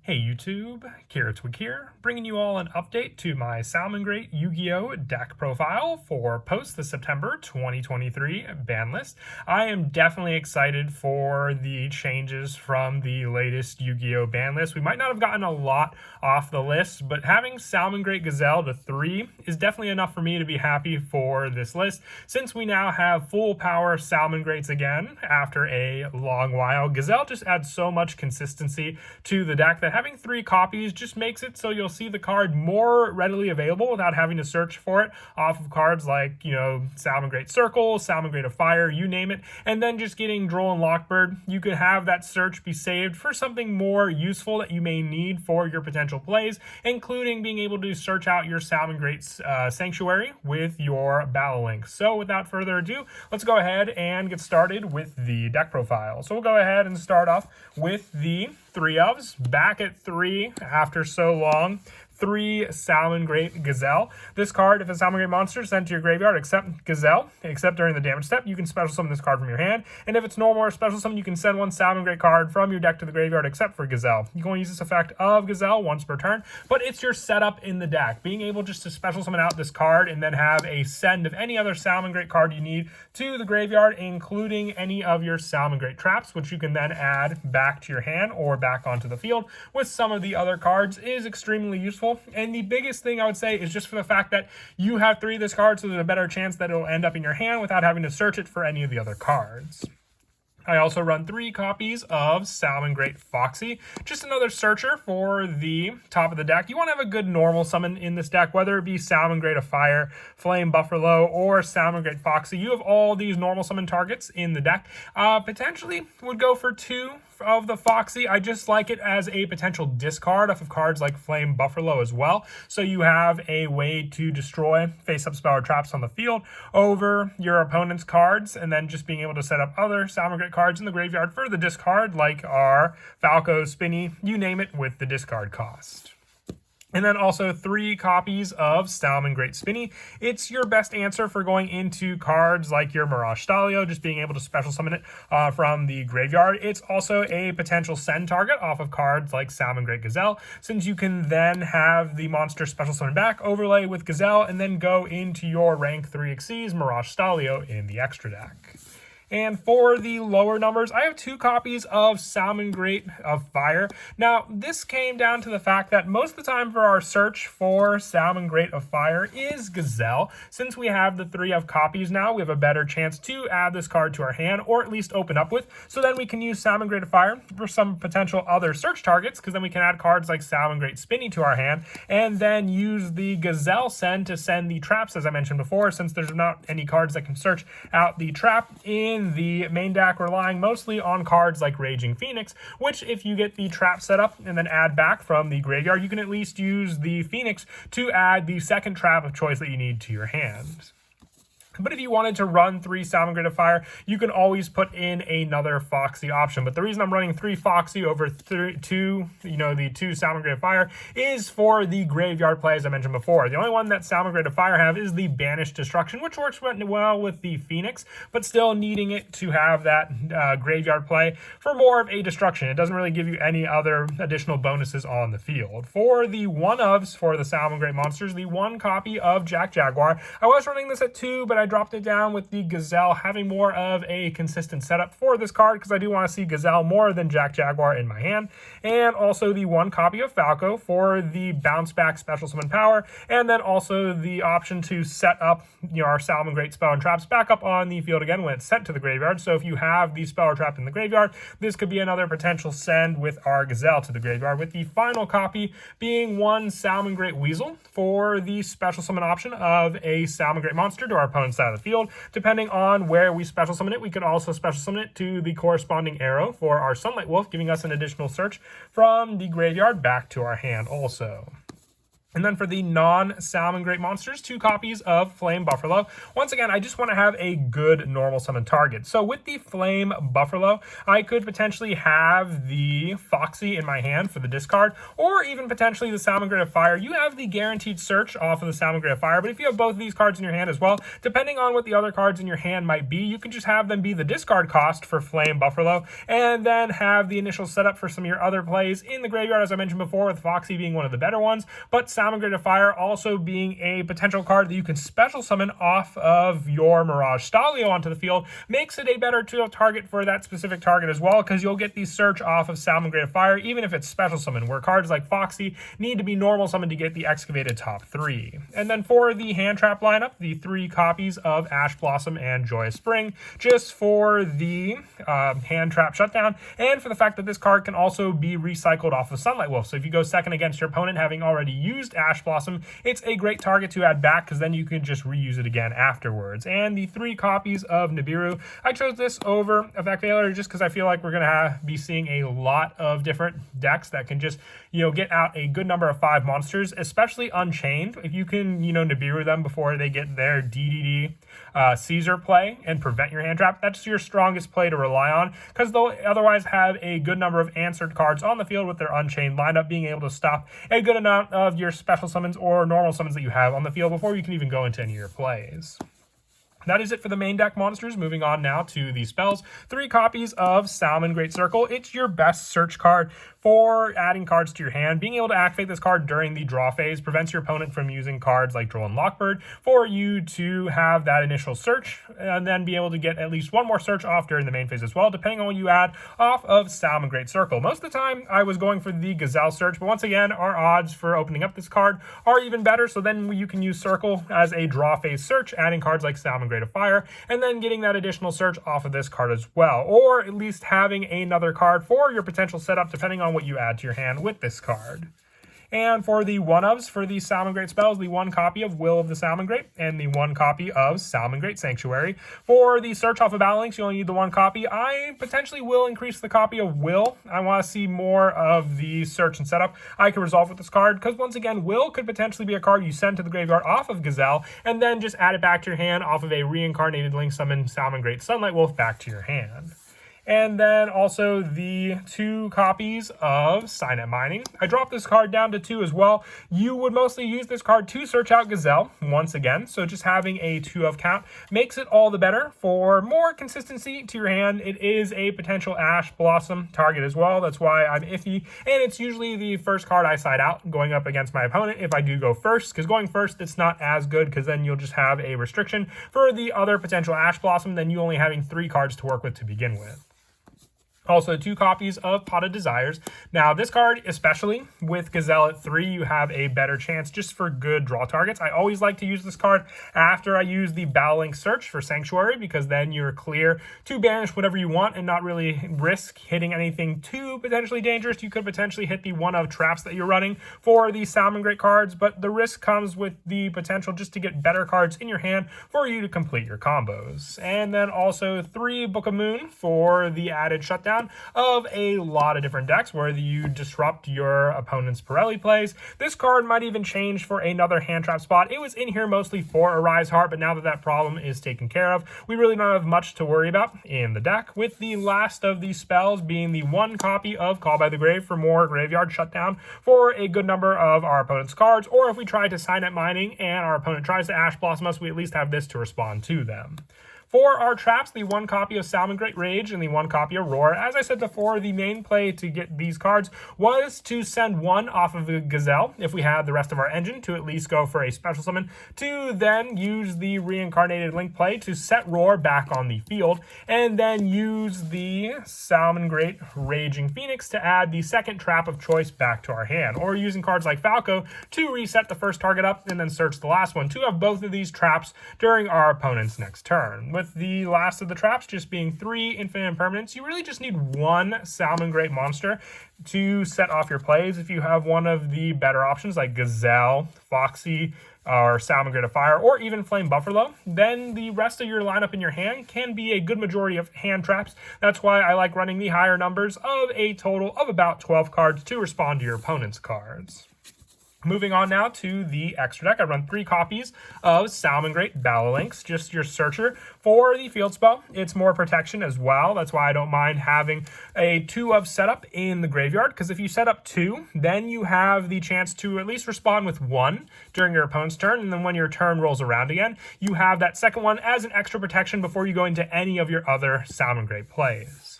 Hey YouTube, Carrotswick here, bringing you all an update to my Salamangreat Yugioh deck profile for post the September 2023 ban list. I am definitely excited for the changes from the latest Yu-Gi-Oh ban list. We might not have gotten a lot off the list, but having Salamangreat Gazelle to 3 is definitely enough for me to be happy for this list, since we now have full power Salamangreats again after a long while. Gazelle just adds so much consistency to the deck that having 3 copies just makes it so you'll see the card more readily available without having to search for it off of cards like, Salamangreat Circle, Salamangreat of Fire, you name it, and then just getting Droll and Lockbird. You could have that search be saved for something more useful that you may need for your potential plays, including being able to search out your Salamangreat's Sanctuary with your Battle Links. So without further ado, let's go ahead and get started with the deck profile. So we'll go ahead and start off with the 3 ofs, back at 3 after so long. 3 Salamangreat Gazelle. This card, if a Salamangreat monster is sent to your graveyard except Gazelle, except during the damage step, you can special summon this card from your hand. And if it's normal or special summon, you can send 1 Salamangreat card from your deck to the graveyard except for Gazelle. You can only use this effect of Gazelle once per turn, but it's your setup in the deck. Being able just to special summon out this card and then have a send of any other Salamangreat card you need to the graveyard, including any of your Salamangreat traps, which you can then add back to your hand or back onto the field with some of the other cards, is extremely useful. And the biggest thing I would say is just for the fact that you have 3 of this card, so there's a better chance that it'll end up in your hand without having to search it for any of the other cards. I also run 3 copies of Salamangreat Foxy, just another searcher for the top of the deck. You want to have a good normal summon in this deck, whether it be Salamangreat of Fire, Flame Buffalo, or Salamangreat Foxy. You have all these normal summon targets in the deck. Potentially would go for 2 of the Foxy. I just like it as a potential discard off of cards like Flame Buffalo as well. So you have a way to destroy face-up spell or traps on the field over your opponent's cards, and then just being able to set up other Salamangreat cards in the graveyard for the discard, like our Falco, Spinny, you name it, with the discard cost. And then also 3 copies of Salamangreat Spinny. It's your best answer for going into cards like your Mirage Stalio, just being able to special summon it from the graveyard. It's also a potential send target off of cards like Salamangreat Gazelle, since you can then have the monster special summon back, overlay with Gazelle, and then go into your rank 3 Xyz Mirage Stalio in the extra deck. And for the lower numbers, I have 2 copies of Salamangreat of Fire. Now, this came down to the fact that most of the time for our search for Salamangreat of Fire is Gazelle. Since we have the 3 of copies now, we have a better chance to add this card to our hand, or at least open up with. So then we can use Salamangreat of Fire for some potential other search targets, because then we can add cards like Salamangreat Spinny to our hand, and then use the Gazelle send to send the traps, as I mentioned before, since there's not any cards that can search out the trap in the main deck, relying mostly on cards like Raging Phoenix, which if you get the trap set up and then add back from the graveyard, you can at least use the Phoenix to add the second trap of choice that you need to your hand. But if you wanted to run 3 Salamangreat of Fire, you can always put in another Foxy option. But the reason I'm running 3 Foxy over 2 Salamangreat of Fire is for the graveyard play, as I mentioned before. The only one that Salamangreat of Fire have is the Banished Destruction, which works well with the Phoenix, but still needing it to have that graveyard play for more of a destruction. It doesn't really give you any other additional bonuses on the field. For the 1-ofs for the Salamangreat monsters, the 1 copy of Jack Jaguar. I was running this at 2, but I dropped it down with the Gazelle, having more of a consistent setup for this card, because I do want to see Gazelle more than Jack Jaguar in my hand. And also the 1 copy of Falco for the bounce back special summon power, and then also the option to set up our Salamangreat spell and traps back up on the field again when it's sent to the graveyard. So if you have the spell or trap in the graveyard, this could be another potential send with our Gazelle to the graveyard, with the final copy being 1 Salamangreat Weasel for the special summon option of a Salamangreat monster to our opponent's side of the field. Depending on where we special summon it, we can also special summon it to the corresponding arrow for our Sunlight Wolf, giving us an additional search from the graveyard back to our hand also. And then for the non-Salamangreat monsters, 2 copies of Flame Buffalo. Once again, I just want to have a good normal summon target. So with the Flame Buffalo, I could potentially have the Foxy in my hand for the discard, or even potentially the Salamangreat of Fire. You have the guaranteed search off of the Salamangreat of Fire, but if you have both of these cards in your hand as well, depending on what the other cards in your hand might be, you can just have them be the discard cost for Flame Buffalo, and then have the initial setup for some of your other plays in the graveyard, as I mentioned before, with Foxy being one of the better ones, but Salamangreat of Fire also being a potential card that you can special summon off of your Mirage Stalio onto the field makes it a better target for that specific target as well, because you'll get the search off of Salamangreat of Fire, even if it's special summon, where cards like Foxy need to be normal summoned to get the excavated top 3. And then for the hand trap lineup, the 3 copies of Ash Blossom and Joyous Spring, just for the hand trap shutdown, and for the fact that this card can also be recycled off of Sunlight Wolf. So if you go second against your opponent having already used Ash Blossom, it's a great target to add back, because then you can just reuse it again afterwards. And the 3 copies of Nibiru, I chose this over Effect Veiler just because I feel like we're going to be seeing a lot of different decks that can just, get out a good number of 5 monsters, especially Unchained. If you can, Nibiru them before they get their DDD Caesar play and prevent your hand trap, that's your strongest play to rely on, because they'll otherwise have a good number of answered cards on the field with their Unchained lineup, being able to stop a good amount of your special summons or normal summons that you have on the field before you can even go into any of your plays. That is it for the main deck monsters. Moving on now to the spells. 3 copies of Salamangreat Circle. It's your best search card for adding cards to your hand. Being able to activate this card during the draw phase prevents your opponent from using cards like Droll and Lockbird for you to have that initial search, and then be able to get at least one more search off during the main phase as well, depending on what you add off of Salamangreat Circle. Most of the time, I was going for the Gazelle search, but once again, our odds for opening up this card are even better, so then you can use Circle as a draw phase search, adding cards like Salamangreat of Fire, and then getting that additional search off of this card as well, or at least having another card for your potential setup, depending on what you add to your hand with this card. And for the one-ofs for the Salamangreat spells, the 1 copy of Will of the Salamangreat and the 1 copy of Salamangreat Sanctuary. For the search off of Banlist, you only need the 1 copy. I potentially will increase the copy of Will. I want to see more of the search and setup I can resolve with this card, because once again, Will could potentially be a card you send to the graveyard off of Gazelle, and then just add it back to your hand off of a reincarnated Link Summon Salamangreat Sunlight Wolf back to your hand. And then also the 2 copies of Signet Mining. I dropped this card down to 2 as well. You would mostly use this card to search out Gazelle once again, so just having a 2 of count makes it all the better for more consistency to your hand. It is a potential Ash Blossom target as well. That's why I'm iffy, and it's usually the first card I side out going up against my opponent if I do go first, because going first, it's not as good, because then you'll just have a restriction for the other potential Ash Blossom, then you only having 3 cards to work with to begin with. Also, 2 copies of Pot of Desires. Now, this card, especially with Gazelle at 3, you have a better chance just for good draw targets. I always like to use this card after I use the Banlist search for Sanctuary, because then you're clear to banish whatever you want and not really risk hitting anything too potentially dangerous. You could potentially hit the 1 of traps that you're running for the Salamangreat cards, but the risk comes with the potential just to get better cards in your hand for you to complete your combos. And then also 3 Book of Moon for the added shutdown of a lot of different decks, where you disrupt your opponent's Pirelli plays. This card might even change for another hand trap spot. It was in here mostly for Arise Heart, but now that that problem is taken care of, we really don't have much to worry about in the deck, with the last of these spells being the 1 copy of Call by the Grave for more graveyard shutdown for a good number of our opponent's cards, or if we try to Signet Mining and our opponent tries to Ash Blossom us, we at least have this to respond to them. For our traps, the 1 copy of Salamangreat Rage and the 1 copy of Roar. As I said before, the main play to get these cards was to send 1 off of the Gazelle, if we had the rest of our engine, to at least go for a special summon, to then use the reincarnated Link play to set Roar back on the field, and then use the Salamangreat Raging Phoenix to add the 2nd trap of choice back to our hand, or using cards like Falco to reset the first target up and then search the last one, to have both of these traps during our opponent's next turn. With the last of the traps just being 3 infinite impermanents, you really just need 1 Salamangreat monster to set off your plays. If you have one of the better options like Gazelle, Foxy, or Salamangreat of Fire, or even Flame Buffalo, then the rest of your lineup in your hand can be a good majority of hand traps. That's why I like running the higher numbers of a total of about 12 cards to respond to your opponent's cards. Moving on now to the extra deck, I run 3 copies of Salamangreat Duel Links, just your searcher for the field spell. It's more protection as well. That's why I don't mind having a 2 of setup in the graveyard, because if you set up 2, then you have the chance to at least respond with 1 during your opponent's turn, and then when your turn rolls around again, you have that second one as an extra protection before you go into any of your other Salamangreat plays.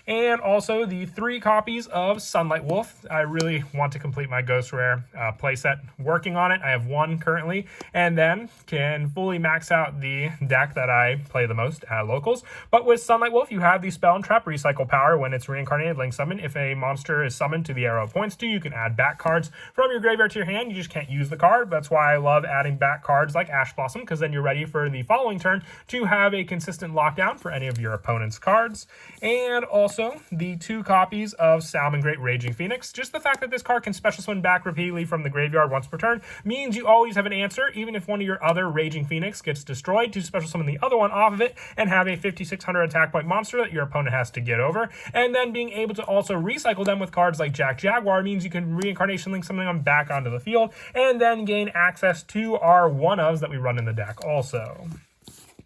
And also the 3 copies of Sunlight Wolf. I really want to complete my Ghost Rare playset. Working on it. I have 1 currently, and then can fully max out the deck that I play the most at locals. But with Sunlight Wolf, you have the spell and trap recycle power when it's reincarnated link summon. If a monster is summoned to the arrow it points to, you can add back cards from your graveyard to your hand. You just can't use the card. That's why I love adding back cards like Ash Blossom, because then you're ready for the following turn to have a consistent lockdown for any of your opponent's cards. And also the 2 copies of Salamangreat Raging Phoenix. Just the fact that this card can special summon back repeatedly from the graveyard once per turn means you always have an answer, even if one of your other Raging Phoenix gets destroyed, to special summon the other one off of it and have a 5600 attack point monster that your opponent has to get over. And then being able to also recycle them with cards like Jack Jaguar means you can reincarnation link something them back onto the field and then gain access to our 1-ofs that we run in the deck also.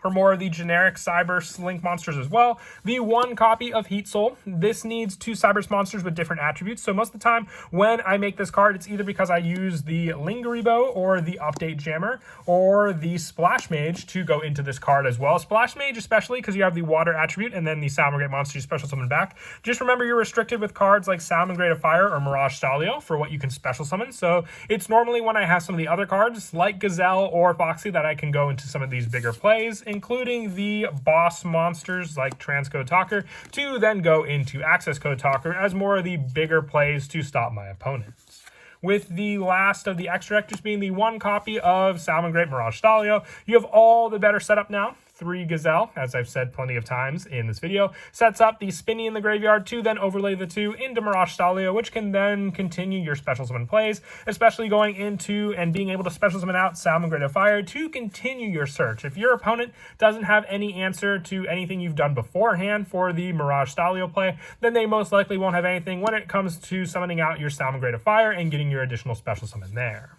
For more of the generic Cyberse Link monsters as well, the 1 copy of Heat Soul. This needs 2 Cyberse monsters with different attributes. So most of the time when I make this card, it's either because I use the Lingeribo or the Update Jammer or the Splash Mage to go into this card as well. Splash Mage especially because you have the water attribute and then the Salamangreat monster you special summon back. Just remember you're restricted with cards like Salamangreat of Fire or Mirage Stalio for what you can special summon. So it's normally when I have some of the other cards like Gazelle or Foxy that I can go into some of these bigger plays, including the boss monsters like Transcode Talker, to then go into Access Code Talker as more of the bigger plays to stop my opponents. With the last of the extra deck just being the 1 copy of Salamangreat Mirage Stalio, you have all the better setup now. 3 Gazelle, as I've said plenty of times in this video, sets up the Spinny in the graveyard to then overlay the 2 into Mirage Stalio, which can then continue your special summon plays, especially going into and being able to special summon out Salamangreat of Fire to continue your search. If your opponent doesn't have any answer to anything you've done beforehand for the Mirage Stalio play, then they most likely won't have anything when it comes to summoning out your Salamangreat of Fire and getting your additional special summon there.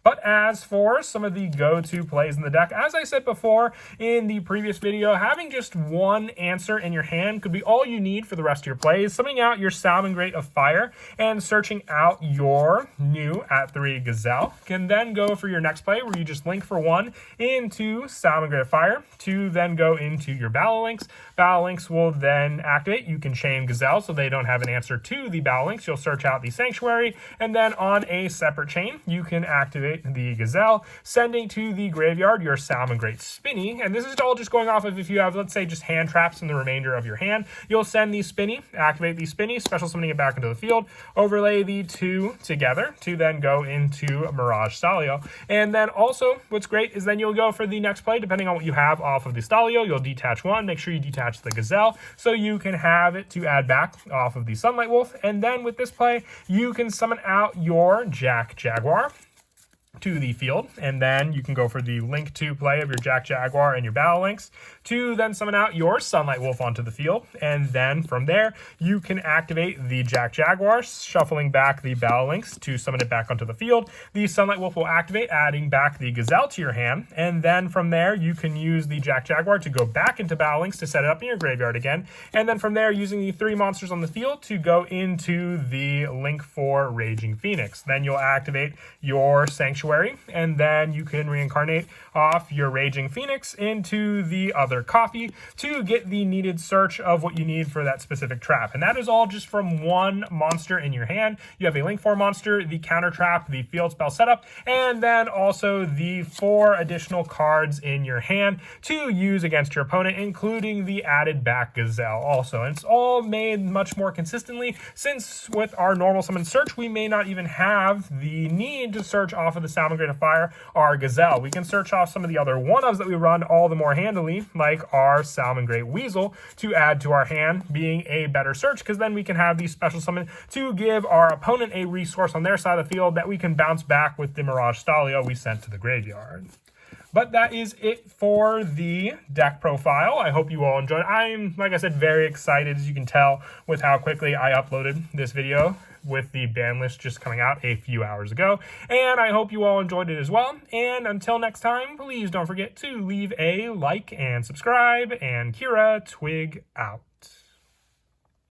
But as for some of the go-to plays in the deck, as I said before in the previous video, having just 1 answer in your hand could be all you need for the rest of your plays. Summoning out your Salamangreat of Fire and searching out your new @3 Gazelle can then go for your next play where you just link for 1 into Salamangreat of Fire to then go into your Battle Links. Battle Links will then activate. You can chain Gazelle so they don't have an answer to the Battle Links. You'll search out the Sanctuary, and then on a separate chain, you can activate the Gazelle, sending to the graveyard your Salamangreat Spinny. And this is all just going off of if you have, let's say, just hand traps in the remainder of your hand. You'll send the Spinny, activate the Spinny, special summoning it back into the field, overlay the 2 together to then go into Mirage Stalio. And then also, what's great is then you'll go for the next play, depending on what you have off of the Stalio, you'll detach 1, make sure you detach the Gazelle, so you can have it to add back off of the Sunlight Wolf. And then with this play, you can summon out your Jack Jaguar to the field, and then you can go for the link 2 play of your Jack Jaguar and your Battle Links to then summon out your Sunlight Wolf onto the field, and then from there you can activate the Jack Jaguar, shuffling back the Battle Links to summon it back onto the field. The Sunlight Wolf will activate, adding back the Gazelle to your hand, and then from there you can use the Jack Jaguar to go back into Battle Links to set it up in your graveyard again, and then from there using the 3 monsters on the field to go into the link for Raging Phoenix. Then you'll activate your Sanctuary, and then you can reincarnate off your Raging Phoenix into the other copy to get the needed search of what you need for that specific trap. And that is all just from 1 monster in your hand. You have a link 4 monster, the counter trap, the field spell setup, and then also the 4 additional cards in your hand to use against your opponent, including the added back Gazelle also. And it's all made much more consistently, since with our normal summon search, we may not even have the need to search off of the Salamangreat of Fire or Gazelle. We can search off some of the other 1-ofs that we run all the more handily, like our Salamangreat Weasel, to add to our hand, being a better search, because then we can have the special summon to give our opponent a resource on their side of the field that we can bounce back with the Mirage Stalio we sent to the graveyard. But that is it for the deck profile. I hope you all enjoyed. I'm, like I said, very excited, as you can tell, with how quickly I uploaded this video with the ban list just coming out a few hours ago. And I hope you all enjoyed it as well. And until next time, please don't forget to leave a like and subscribe. And Kira Twig out.